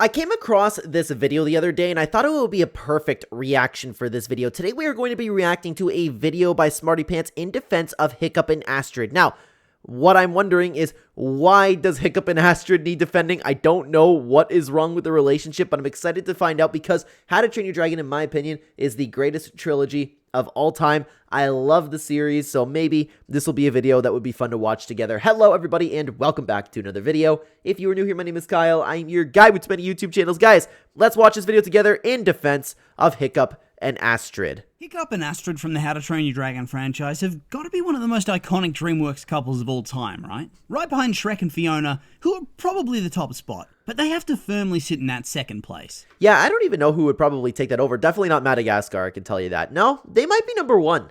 I came across this video the other day and I thought it would be a perfect reaction for this video. Today we are going to be reacting to a video by Smarty Pants in defense of Hiccup and Astrid. Now, what I'm wondering is, why does Hiccup and Astrid need defending? I don't know what is wrong with the relationship, but I'm excited to find out because How to Train Your Dragon, in my opinion, is the greatest trilogy of all time. I love the series, so maybe this will be a video that would be fun to watch together. Hello, everybody, and welcome back to another video. If you are new here, my name is Kyle. I'm your guy with many YouTube channels. Guys, let's watch this video together in defense of Hiccup and Astrid. Hiccup and Astrid from the How to Train Your Dragon franchise have got to be one of the most iconic DreamWorks couples of all time, right? Right behind Shrek and Fiona, who are probably the top spot, but they have to firmly sit in that second place. Yeah, I don't even know who would probably take that over. Definitely not Madagascar, I can tell you that. No, they might be number one.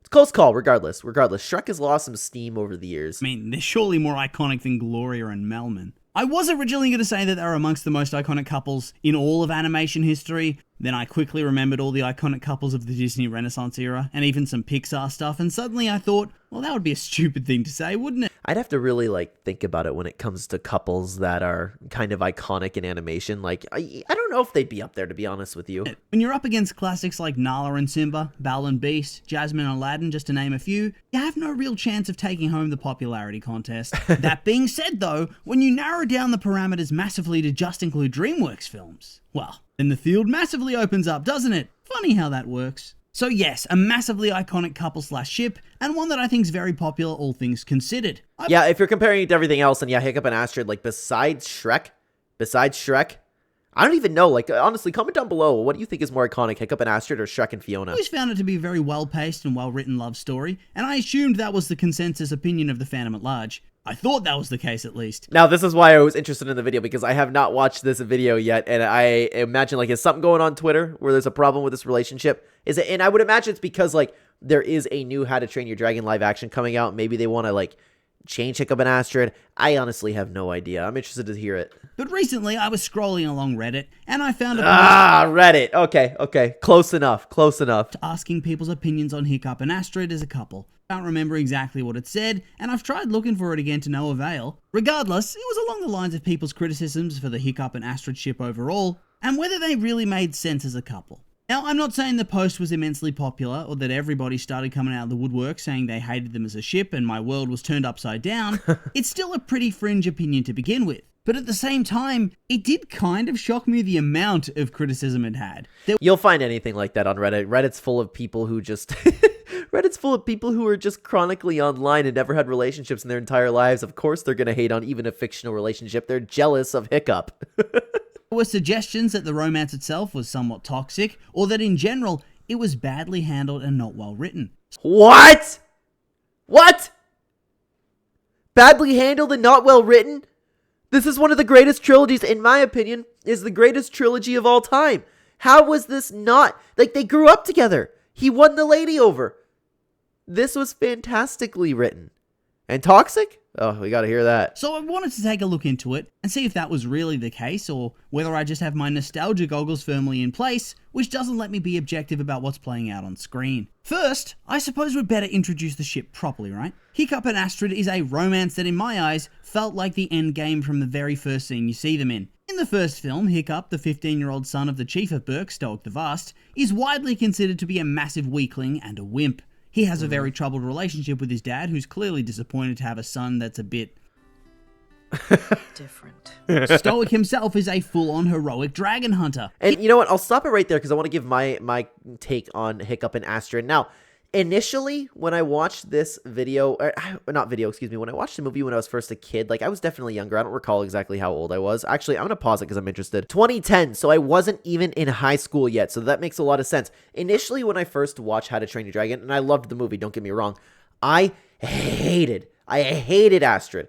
It's a close call, regardless. Shrek has lost some steam over the years. I mean, they're surely more iconic than Gloria and Melman. I was originally going to say that they were amongst the most iconic couples in all of animation history. Then I quickly remembered all the iconic couples of the Disney Renaissance era, and even some Pixar stuff, and suddenly I thought, well, that would be a stupid thing to say, wouldn't it? I'd have to really, think about it when it comes to couples that are kind of iconic in animation. I don't know if they'd be up there, to be honest with you. When you're up against classics like Nala and Simba, Belle and Beast, Jasmine and Aladdin, just to name a few, you have no real chance of taking home the popularity contest. That being said, though, when you narrow down the parameters massively to just include DreamWorks films, well, then the field massively opens up, doesn't it? Funny how that works. So yes, a massively iconic couple/ship, and one that I think is very popular, all things considered. Yeah, if you're comparing it to everything else, and yeah, Hiccup and Astrid, besides Shrek, I don't even know, honestly, comment down below, what do you think is more iconic, Hiccup and Astrid or Shrek and Fiona? I always found it to be a very well-paced and well-written love story, and I assumed that was the consensus opinion of the fandom at large. I thought that was the case, at least. Now, this is why I was interested in the video, because I have not watched this video yet, and I imagine, is something going on Twitter where there's a problem with this relationship? And I would imagine it's because, there is a new How to Train Your Dragon live action coming out. Maybe they want to, change Hiccup and Astrid. I honestly have no idea. I'm interested to hear it. But recently, I was scrolling along Reddit, and I found a Reddit. Okay. Close enough. Asking people's opinions on Hiccup and Astrid as a couple. I don't remember exactly what it said, and I've tried looking for it again to no avail. Regardless, it was along the lines of people's criticisms for the Hiccup and Astrid ship overall, and whether they really made sense as a couple. Now, I'm not saying the post was immensely popular, or that everybody started coming out of the woodwork saying they hated them as a ship and my world was turned upside down. It's still a pretty fringe opinion to begin with. But at the same time, it did kind of shock me the amount of criticism it had. You'll find anything like that on Reddit. Reddit's full of people who just... Reddit's full of people who are just chronically online and never had relationships in their entire lives. Of course they're going to hate on even a fictional relationship. They're jealous of Hiccup. There were suggestions that the romance itself was somewhat toxic, or that in general, it was badly handled and not well written. What? Badly handled and not well written? This is one of the greatest trilogies, in my opinion, is the greatest trilogy of all time. How was this not? They grew up together. He won the lady over. This was fantastically written. And toxic? Oh, we gotta hear that. So I wanted to take a look into it and see if that was really the case, or whether I just have my nostalgia goggles firmly in place, which doesn't let me be objective about what's playing out on screen. First, I suppose we'd better introduce the ship properly, right? Hiccup and Astrid is a romance that in my eyes felt like the end game from the very first scene you see them in. In the first film, Hiccup, the 15-year-old son of the Chief of Berk, Stoic the Vast, is widely considered to be a massive weakling and a wimp. He has a very troubled relationship with his dad, who's clearly disappointed to have a son that's a bit... different. Stoic himself is a full-on heroic dragon hunter. And you know what? I'll stop it right there because I want to give my take on Hiccup and Astrid. Now, initially, when I watched this video, when I watched the movie when I was first a kid, I was definitely younger. I don't recall exactly how old I was. Actually, I'm going to pause it because I'm interested. 2010, so I wasn't even in high school yet, so that makes a lot of sense. Initially, when I first watched How to Train Your Dragon, and I loved the movie, don't get me wrong, I hated Astrid.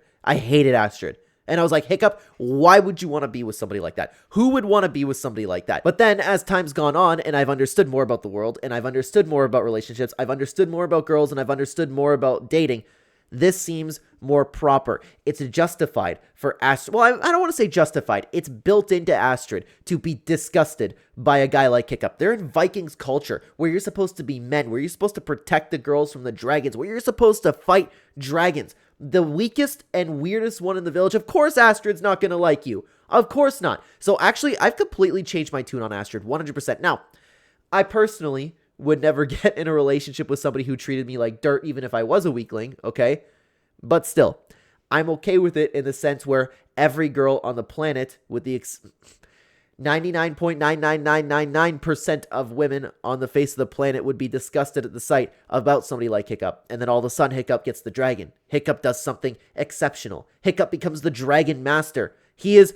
And I was like, Hiccup, why would you want to be with somebody like that? Who would want to be with somebody like that? But then as time's gone on and I've understood more about the world and I've understood more about relationships, I've understood more about girls and I've understood more about dating, this seems more proper. It's justified for Astrid. Well, I don't want to say justified. It's built into Astrid to be disgusted by a guy like Hiccup. They're in Vikings culture where you're supposed to be men, where you're supposed to protect the girls from the dragons, where you're supposed to fight dragons. The weakest and weirdest one in the village. Of course, Astrid's not going to like you. Of course not. So actually, I've completely changed my tune on Astrid, 100%. Now, I personally would never get in a relationship with somebody who treated me like dirt, even if I was a weakling, okay? But still, I'm okay with it in the sense where every girl on the planet, with the 99.99999% of women on the face of the planet would be disgusted at the sight about somebody like Hiccup. And then all of a sudden, Hiccup gets the dragon. Hiccup does something exceptional. Hiccup becomes the dragon master. He's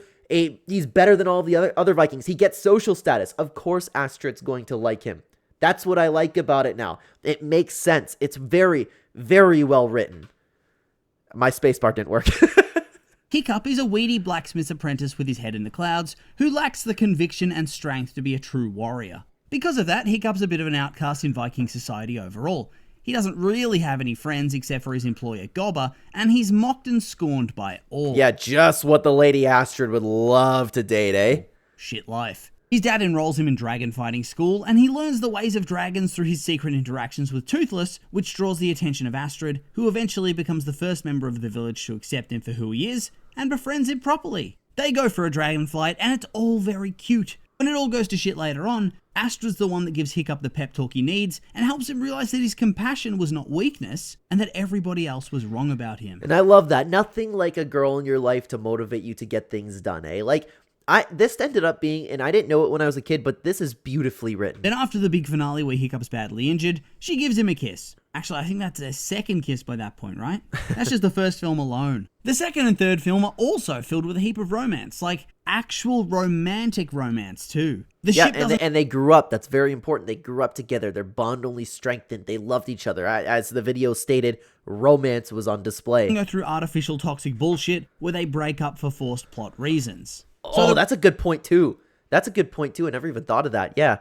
better than all the other Vikings. He gets social status. Of course, Astrid's going to like him. That's what I like about it now. It makes sense. It's very, very well written. My spacebar didn't work. Hiccup is a weedy blacksmith's apprentice with his head in the clouds, who lacks the conviction and strength to be a true warrior. Because of that, Hiccup's a bit of an outcast in Viking society overall. He doesn't really have any friends except for his employer Gobber, and he's mocked and scorned by all. Yeah, just what the Lady Astrid would love to date, eh? Shit life. His dad enrolls him in dragon fighting school, and he learns the ways of dragons through his secret interactions with Toothless, which draws the attention of Astrid, who eventually becomes the first member of the village to accept him for who he is, and befriends him properly. They go for a dragon flight, and it's all very cute. When it all goes to shit later on, Astrid's the one that gives Hiccup the pep talk he needs, and helps him realize that his compassion was not weakness, and that everybody else was wrong about him. And I love that. Nothing like a girl in your life to motivate you to get things done, eh? Like, this ended up being, and I didn't know it when I was a kid, but this is beautifully written. Then after the big finale where Hiccup's badly injured, she gives him a kiss. Actually, I think that's their second kiss by that point, right? That's just the first film alone. The second and third film are also filled with a heap of romance, like actual romantic romance too. And they grew up. That's very important. They grew up together. Their bond only strengthened. They loved each other. As the video stated, romance was on display. Go through artificial toxic bullshit where they break up for forced plot reasons. Oh, that's a good point too. That's a good point too. I never even thought of that. Yeah.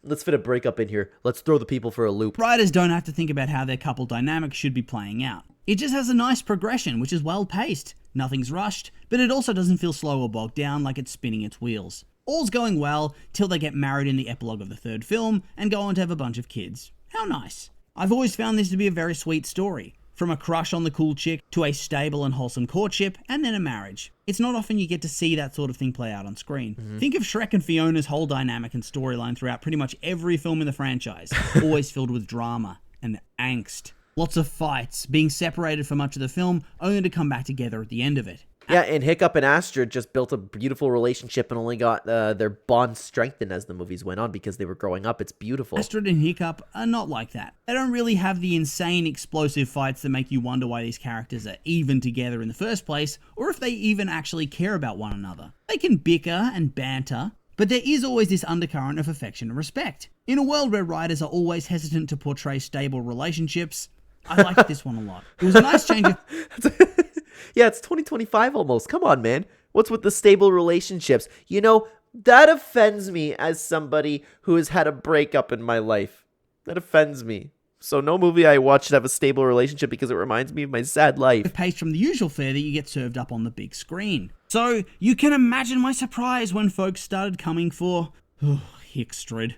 Let's fit a breakup in here. Let's throw the people for a loop. Writers don't have to think about how their couple dynamic should be playing out. It just has a nice progression, which is well paced. Nothing's rushed, but it also doesn't feel slow or bogged down like it's spinning its wheels. All's going well till they get married in the epilogue of the third film and go on to have a bunch of kids. How nice. I've always found this to be a very sweet story. From a crush on the cool chick to a stable and wholesome courtship and then a marriage. It's not often you get to see that sort of thing play out on screen. Think of Shrek and Fiona's whole dynamic and storyline throughout pretty much every film in the franchise. Always filled with drama and angst. Lots of fights, being separated for much of the film, only to come back together at the end of it. Yeah, and Hiccup and Astrid just built a beautiful relationship and only got their bond strengthened as the movies went on because they were growing up. It's beautiful. Astrid and Hiccup are not like that. They don't really have the insane explosive fights that make you wonder why these characters are even together in the first place, or if they even actually care about one another. They can bicker and banter, but there is always this undercurrent of affection and respect. In a world where writers are always hesitant to portray stable relationships, I liked this one a lot. It was a nice change of... Yeah, it's 2025 almost. Come on, man. What's with the stable relationships? You know, that offends me as somebody who has had a breakup in my life. That offends me. So no movie I watch should have a stable relationship because it reminds me of my sad life. Pace from the usual fare that you get served up on the big screen. So you can imagine my surprise when folks started coming for... Hickstrid.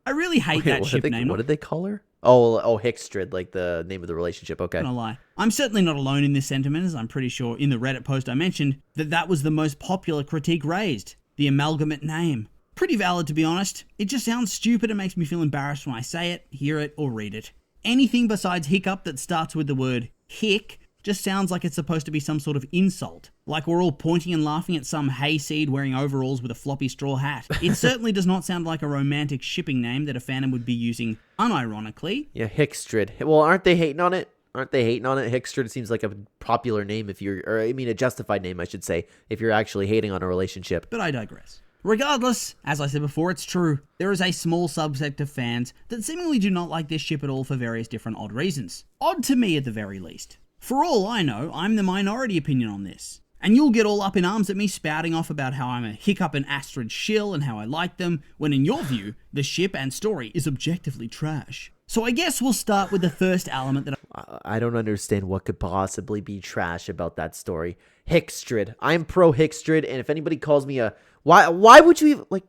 I really hate that ship name. What did they call her? Oh, Hickstrid, like the name of the relationship. Okay. I'm not gonna lie. I'm certainly not alone in this sentiment, as I'm pretty sure in the Reddit post I mentioned that was the most popular critique raised. The amalgamate name. Pretty valid, to be honest. It just sounds stupid and makes me feel embarrassed when I say it, hear it, or read it. Anything besides Hiccup that starts with the word hick just sounds like it's supposed to be some sort of insult. Like we're all pointing and laughing at some hayseed wearing overalls with a floppy straw hat. It certainly does not sound like a romantic shipping name that a fandom would be using unironically. Yeah, Hickstrid. Well, aren't they hating on it? Hickstrid seems like a popular name a justified name, I should say, if you're actually hating on a relationship. But I digress. Regardless, as I said before, it's true. There is a small subsect of fans that seemingly do not like this ship at all for various different odd reasons. Odd to me at the very least. For all I know, I'm the minority opinion on this. And you'll get all up in arms at me spouting off about how I'm a Hiccup and Astrid shill and how I like them, when in your view, the ship and story is objectively trash. So I guess we'll start with the first element that I don't understand what could possibly be trash about that story. Hickstrid. I'm pro Hickstrid, and if anybody calls me a... Why would you even... Like,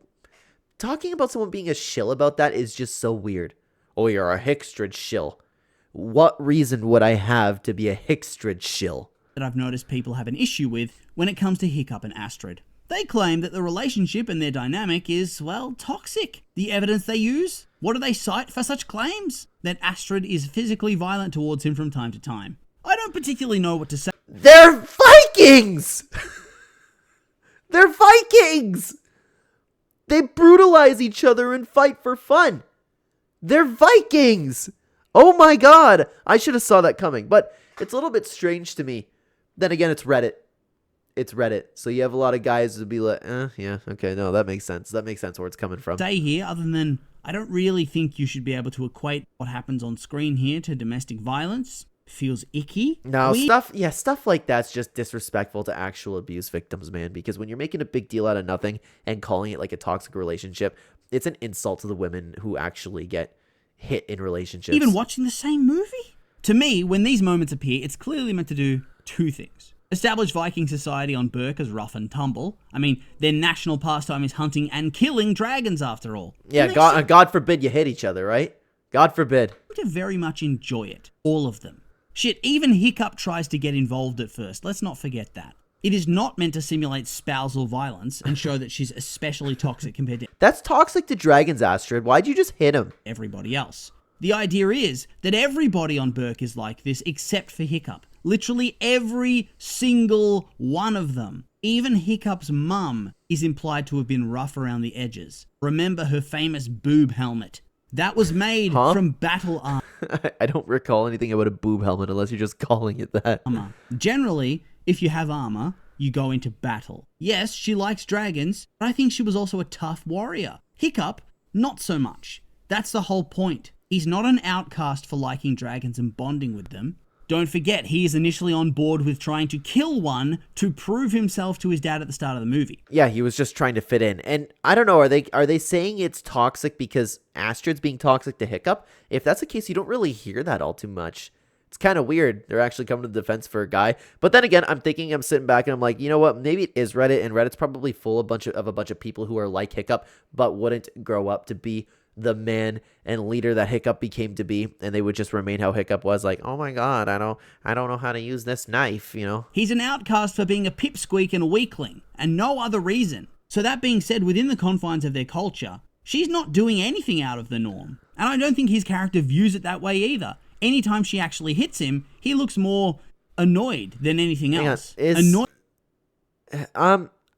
talking about someone being a shill about that is just so weird. Oh, you're a Hickstrid shill. What reason would I have to be a Hickstrid shill? That I've noticed people have an issue with when it comes to Hiccup and Astrid. They claim that the relationship and their dynamic is, well, toxic. The evidence they use? What do they cite for such claims? That Astrid is physically violent towards him from time to time. I don't particularly know what to say. They're Vikings! They're Vikings! They brutalize each other and fight for fun. They're Vikings! Oh my god! I should have saw that coming, but it's a little bit strange to me. Then again, it's Reddit. It's Reddit. So you have a lot of guys who be like, yeah, okay, no, that makes sense. That makes sense where it's coming from. Say here, other than I don't really think you should be able to equate what happens on screen here to domestic violence. Feels icky. No, stuff like that's just disrespectful to actual abuse victims, man, because when you're making a big deal out of nothing and calling it like a toxic relationship, it's an insult to the women who actually get hit in relationships. Even watching the same movie? To me, when these moments appear, it's clearly meant to do two things. Establish Viking society on Berk as rough and tumble. I mean, their national pastime is hunting and killing dragons, after all. Yeah, God forbid you hit each other, right? God forbid. To very much enjoy it. All of them. Shit, even Hiccup tries to get involved at first. Let's not forget that. It is not meant to simulate spousal violence and show that she's especially toxic compared to That's toxic to dragons, Astrid. Why'd you just hit him? Everybody else. The idea is that everybody on Berk is like this except for Hiccup. Literally every single one of them. Even Hiccup's mum is implied to have been rough around the edges. Remember her famous boob helmet. That was made from battle armor. I don't recall anything about a boob helmet unless you're just calling it that. Generally, if you have armor, you go into battle. Yes, she likes dragons, but I think she was also a tough warrior. Hiccup, not so much. That's the whole point. He's not an outcast for liking dragons and bonding with them. Don't forget, he is initially on board with trying to kill one to prove himself to his dad at the start of the movie. Yeah, he was just trying to fit in. And I don't know, are they saying it's toxic because Astrid's being toxic to Hiccup? If that's the case, you don't really hear that all too much. It's kind of weird. They're actually coming to the defense for a guy. But then again, I'm sitting back and I'm like, you know what? Maybe it is Reddit, and Reddit's probably full of a bunch of people who are like Hiccup, but wouldn't grow up to be the man and leader that Hiccup became to be, and they would just remain how Hiccup was, like, oh my god, I don't know how to use this knife, you know? He's an outcast for being a pipsqueak and a weakling, and no other reason. So that being said, within the confines of their culture, she's not doing anything out of the norm. And I don't think his character views it that way either. Anytime she actually hits him, he looks more annoyed than anything else. Annoyed.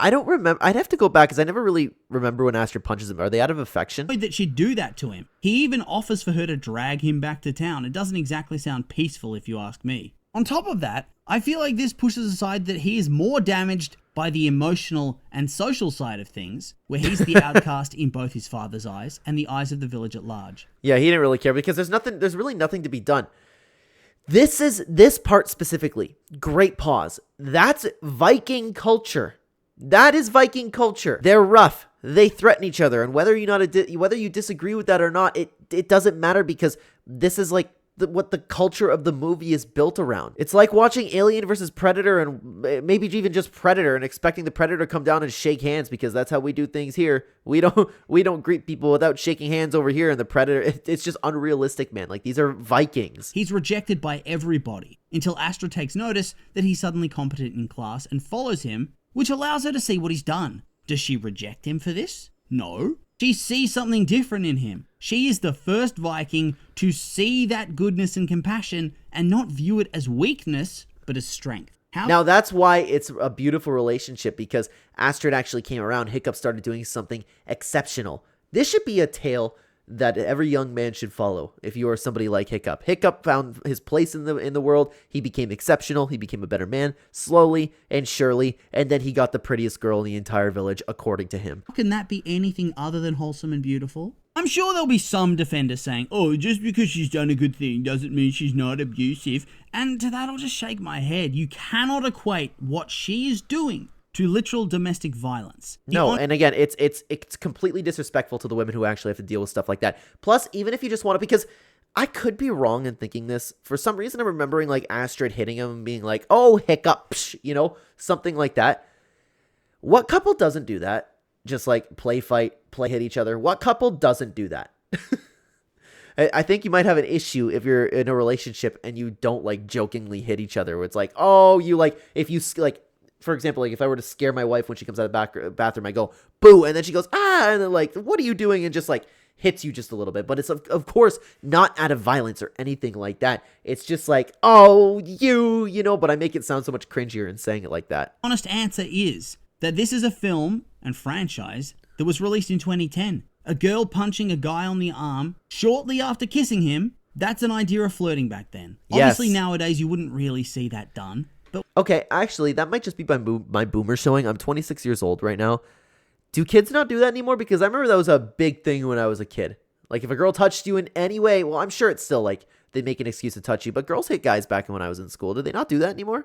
I don't remember. I'd have to go back because I never really remember when Astrid punches him. Are they out of affection? That she'd do that to him. He even offers for her to drag him back to town. It doesn't exactly sound peaceful if you ask me. On top of that, I feel like this pushes aside that he is more damaged by the emotional and social side of things, where he's the outcast in both his father's eyes and the eyes of the village at large. Yeah, he didn't really care because there's really nothing to be done. This part specifically, great pause. That's Viking culture. That is Viking culture. They're rough. They threaten each other, and whether you disagree with that or not, it doesn't matter because this is like what the culture of the movie is built around. It's like watching Alien versus Predator, and maybe even just Predator, and expecting the Predator to come down and shake hands because that's how we do things here. We don't greet people without shaking hands over here, and the Predator, it's just unrealistic, man. Like, these are Vikings. He's rejected by everybody until Astrid takes notice that he's suddenly competent in class and follows him, which allows her to see what he's done. Does she reject him for this? No. She sees something different in him. She is the first Viking to see that goodness and compassion and not view it as weakness, but as strength. Now, that's why it's a beautiful relationship, because Astrid actually came around. Hiccup started doing something exceptional. This should be a tale that every young man should follow if you are somebody like Hiccup. Hiccup found his place in the world. He became exceptional. He became a better man, slowly and surely, and then he got the prettiest girl in the entire village, according to him. How can that be anything other than wholesome and beautiful? I'm sure there'll be some defenders saying, oh, just because she's done a good thing doesn't mean she's not abusive. And to that, I'll just shake my head. You cannot equate what she is doing to literal domestic violence. No, and again, it's completely disrespectful to the women who actually have to deal with stuff like that. Plus, even if you just want to, because I could be wrong in thinking this. For some reason, I'm remembering like Astrid hitting him and being like, oh, Hiccup, psh, you know, something like that. What couple doesn't do that? Just like play hit each other. What couple doesn't do that? I think you might have an issue if you're in a relationship and you don't like jokingly hit each other, where it's like, oh, you like, if you like, for example, like if I were to scare my wife when she comes out of the bathroom, I go, boo, and then she goes, ah, and then like, what are you doing? And just like hits you just a little bit. But it's, of course, not out of violence or anything like that. It's just like, oh, you know, but I make it sound so much cringier in saying it like that. Honest answer is that this is a film and franchise that was released in 2010. A girl punching a guy on the arm shortly after kissing him, that's an idea of flirting back then. Yes. Obviously, nowadays, you wouldn't really see that done. But okay, actually, that might just be my boomer showing. I'm 26 years old right now. Do kids not do that anymore? Because I remember that was a big thing when I was a kid. Like, if a girl touched you in any way, well, I'm sure it's still, like, they make an excuse to touch you. But girls hit guys back when I was in school. Did they not do that anymore?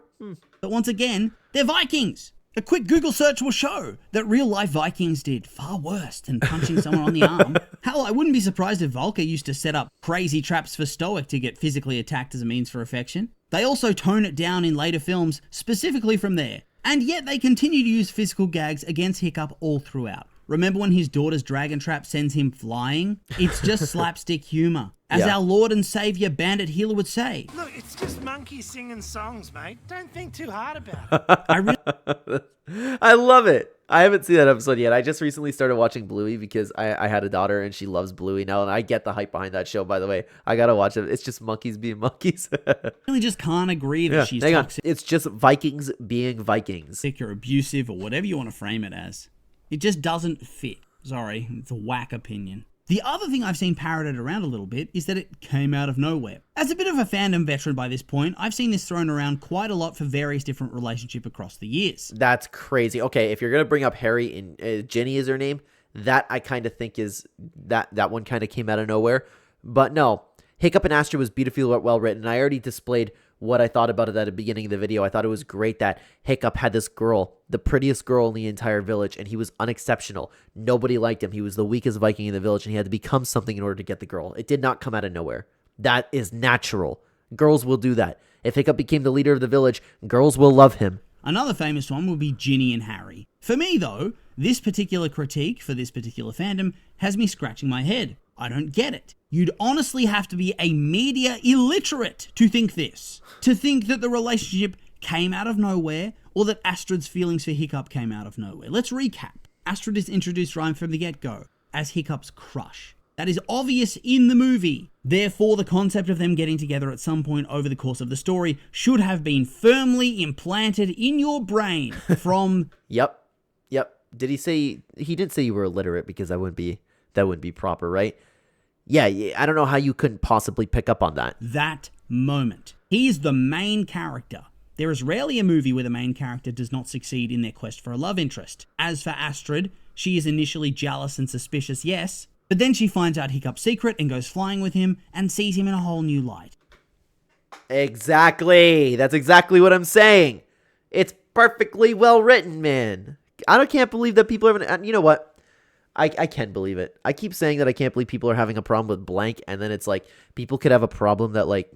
But once again, they're Vikings. A quick Google search will show that real-life Vikings did far worse than punching someone on the arm. Hell, I wouldn't be surprised if Volker used to set up crazy traps for Stoic to get physically attacked as a means for affection. They also tone it down in later films, specifically from there. And yet they continue to use physical gags against Hiccup all throughout. Remember when his daughter's dragon trap sends him flying? It's just slapstick humor. As our Lord and Savior Bandit Healer would say. Look, it's just monkeys singing songs, mate. Don't think too hard about it. I love it. I haven't seen that episode yet. I just recently started watching Bluey because I had a daughter and she loves Bluey now. And I get the hype behind that show, by the way. I got to watch it. It's just monkeys being monkeys. I really just can't agree that she's hang toxic. on. It's just Vikings being Vikings. Or abusive or whatever you want to frame it as. It just doesn't fit. Sorry, it's a whack opinion. The other thing I've seen parroted around a little bit is that it came out of nowhere. As a bit of a fandom veteran by this point, I've seen this thrown around quite a lot for various different relationships across the years. That's crazy. Okay, if you're going to bring up Harry and Ginny is her name, that I kind of think is that one kind of came out of nowhere. But no, Hiccup and Astrid was beautifully well written. I already displayed what I thought about it at the beginning of the video. I thought it was great that Hiccup had this girl, the prettiest girl in the entire village, and he was unexceptional. Nobody liked him. He was the weakest Viking in the village, and he had to become something in order to get the girl. It did not come out of nowhere. That is natural. Girls will do that. If Hiccup became the leader of the village, girls will love him. Another famous one would be Ginny and Harry. For me, though, this particular critique for this particular fandom has me scratching my head. I don't get it. You'd honestly have to be a media illiterate to think this. To think that the relationship came out of nowhere, or that Astrid's feelings for Hiccup came out of nowhere. Let's recap. Astrid is introduced right from the get-go as Hiccup's crush. That is obvious in the movie. Therefore, the concept of them getting together at some point over the course of the story should have been firmly implanted in your brain from... Yep. Did he say... He didn't say you were illiterate because that wouldn't be proper, right? Yeah, I don't know how you couldn't possibly pick up on that. That moment. He is the main character. There is rarely a movie where the main character does not succeed in their quest for a love interest. As for Astrid, she is initially jealous and suspicious, yes, but then she finds out Hiccup's secret and goes flying with him and sees him in a whole new light. Exactly. That's exactly what I'm saying. It's perfectly well written, man. Can't believe that people are... You know what? I can believe it. I keep saying that I can't believe people are having a problem with blank, and then it's like, people could have a problem that, like,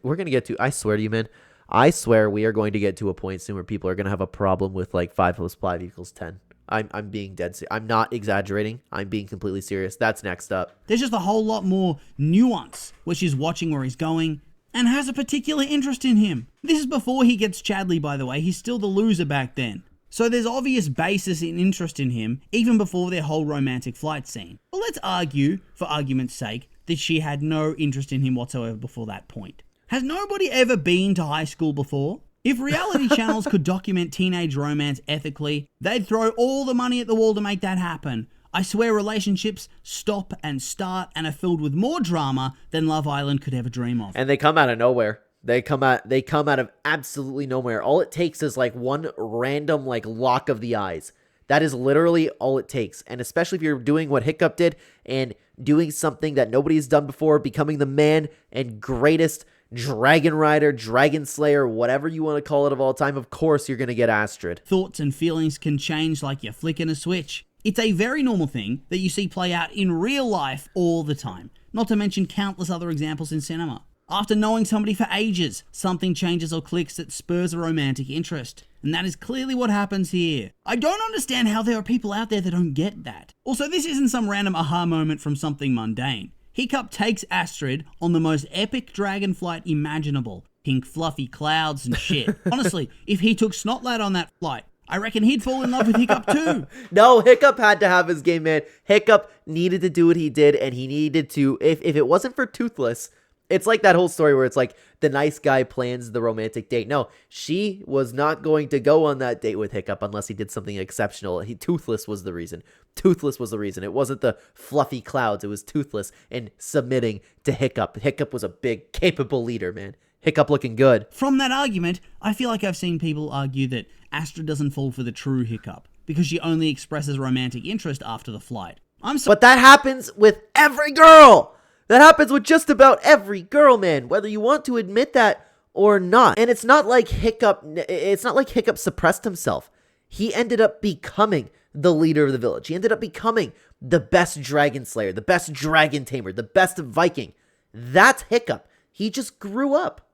we're going to get to... I swear to you, man. I swear we are going to get to a point soon where people are going to have a problem with, like, 5 + 5 = 10. I'm being dead serious. I'm not exaggerating. I'm being completely serious. That's next up. There's just a whole lot more nuance, where she's watching where he's going, and has a particular interest in him. This is before he gets Chadley, by the way. He's still the loser back then. So there's obvious basis in interest in him, even before their whole romantic flight scene. Well, let's argue, for argument's sake, that she had no interest in him whatsoever before that point. Has nobody ever been to high school before? If reality channels could document teenage romance ethically, they'd throw all the money at the wall to make that happen. I swear relationships stop and start and are filled with more drama than Love Island could ever dream of. And they come out of nowhere. They come out of absolutely nowhere. All it takes is like one random like lock of the eyes. That is literally all it takes. And especially if you're doing what Hiccup did and doing something that nobody's done before, becoming the man and greatest dragon rider, dragon slayer, whatever you want to call it of all time, of course you're going to get Astrid. Thoughts and feelings can change like you're flicking a switch. It's a very normal thing that you see play out in real life all the time. Not to mention countless other examples in cinema. After knowing somebody for ages, something changes or clicks that spurs a romantic interest. And that is clearly what happens here. I don't understand how there are people out there that don't get that. Also, this isn't some random aha moment from something mundane. Hiccup takes Astrid on the most epic dragon flight imaginable. pink fluffy clouds and shit. Honestly, if he took Snotlad on that flight, I reckon he'd fall in love with Hiccup too. No, Hiccup had to have his game, man. Hiccup needed to do what he did, and he needed to, if it wasn't for Toothless, it's like that whole story where it's like the nice guy plans the romantic date. No, she was not going to go on that date with Hiccup unless he did something exceptional. Toothless was the reason. Toothless was the reason. It wasn't the fluffy clouds. It was Toothless and submitting to Hiccup. Hiccup was a big, capable leader, man. Hiccup looking good. From that argument, I feel like I've seen people argue that Astrid doesn't fall for the true Hiccup because she only expresses romantic interest after the flight. But that happens with every girl. That happens with just about every girl, man, whether you want to admit that or not. And it's not like Hiccup suppressed himself. He ended up becoming the leader of the village. He ended up becoming the best dragon slayer, the best dragon tamer, the best Viking. That's Hiccup. He just grew up.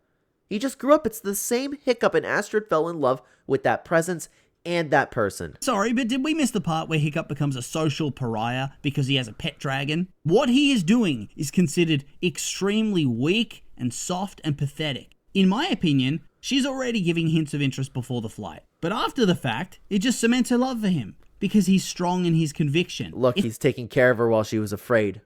He just grew up. It's the same Hiccup, and Astrid fell in love with that presence and that person. Sorry, but did we miss the part where Hiccup becomes a social pariah because he has a pet dragon? What he is doing is considered extremely weak and soft and pathetic. In my opinion, she's already giving hints of interest before the flight. But after the fact, it just cements her love for him because he's strong in his conviction. Look, he's taking care of her while she was afraid.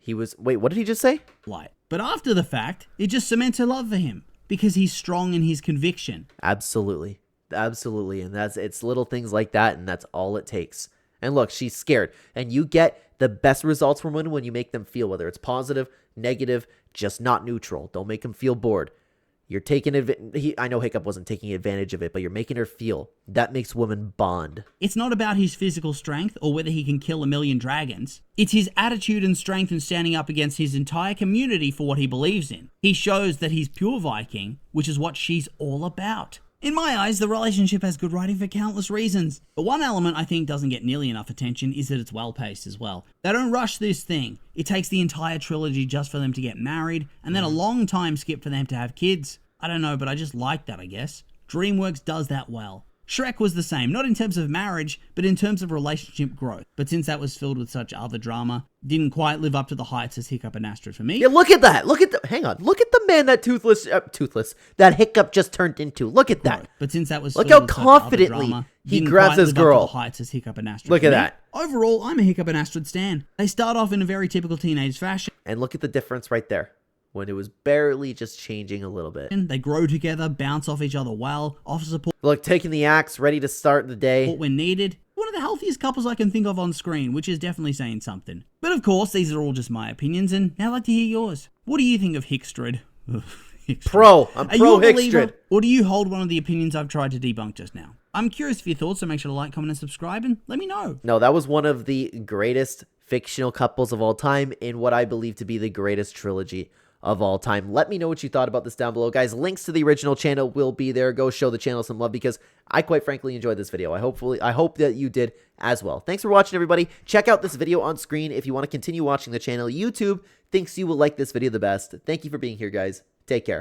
Wait, what did he just say? But after the fact, it just cements her love for him because he's strong in his conviction. Absolutely. Absolutely. And it's little things like that, and that's all it takes. And look, she's scared. And you get the best results from women when you make them feel, whether it's positive, negative, just not neutral. Don't make them feel bored. You're taking advantage. I know Hiccup wasn't taking advantage of it, but you're making her feel. That makes women bond. It's not about his physical strength or whether he can kill 1,000,000 dragons. It's his attitude and strength in standing up against his entire community for what he believes in. He shows that he's pure Viking, which is what she's all about. In my eyes, the relationship has good writing for countless reasons. But one element I think doesn't get nearly enough attention is that it's well-paced as well. They don't rush this thing. It takes the entire trilogy just for them to get married, and then a long time skip for them to have kids. I don't know, but I just like that, I guess. DreamWorks does that well. Shrek was the same, not in terms of marriage, but in terms of relationship growth. But since that was filled with such other drama, didn't quite live up to the heights as Hiccup and Astrid for me. Yeah, look at that. Hang on. Look at the man that that Hiccup just turned into. Look at that. But since that was look filled how with such confidently other drama, he didn't grabs quite his live up to girl. the heights as Hiccup and Astrid Look for at me. that. Overall, I'm a Hiccup and Astrid stan. They start off in a very typical teenage fashion. And look at the difference right there, when it was barely just changing a little bit. They grow together, bounce off each other well, offer support Look, taking the axe, ready to start the day. when needed. One of the healthiest couples I can think of on screen, which is definitely saying something. But of course, these are all just my opinions, and now I'd like to hear yours. What do you think of Hickstrid? Pro. I'm Are pro you a believer, Hickstrid. or do you hold one of the opinions I've tried to debunk just now? I'm curious for your thoughts, so make sure to like, comment, and subscribe, and let me know. No, that was one of the greatest fictional couples of all time in what I believe to be the greatest trilogy of all time. Let me know what you thought about this down below, guys. Links to the original channel will be there. Go show the channel some love because I quite frankly enjoyed this video. I hope that you did as well. Thanks for watching, everybody. Check out this video on screen if you want to continue watching the channel. YouTube thinks you will like this video the best. Thank you for being here, guys. Take care.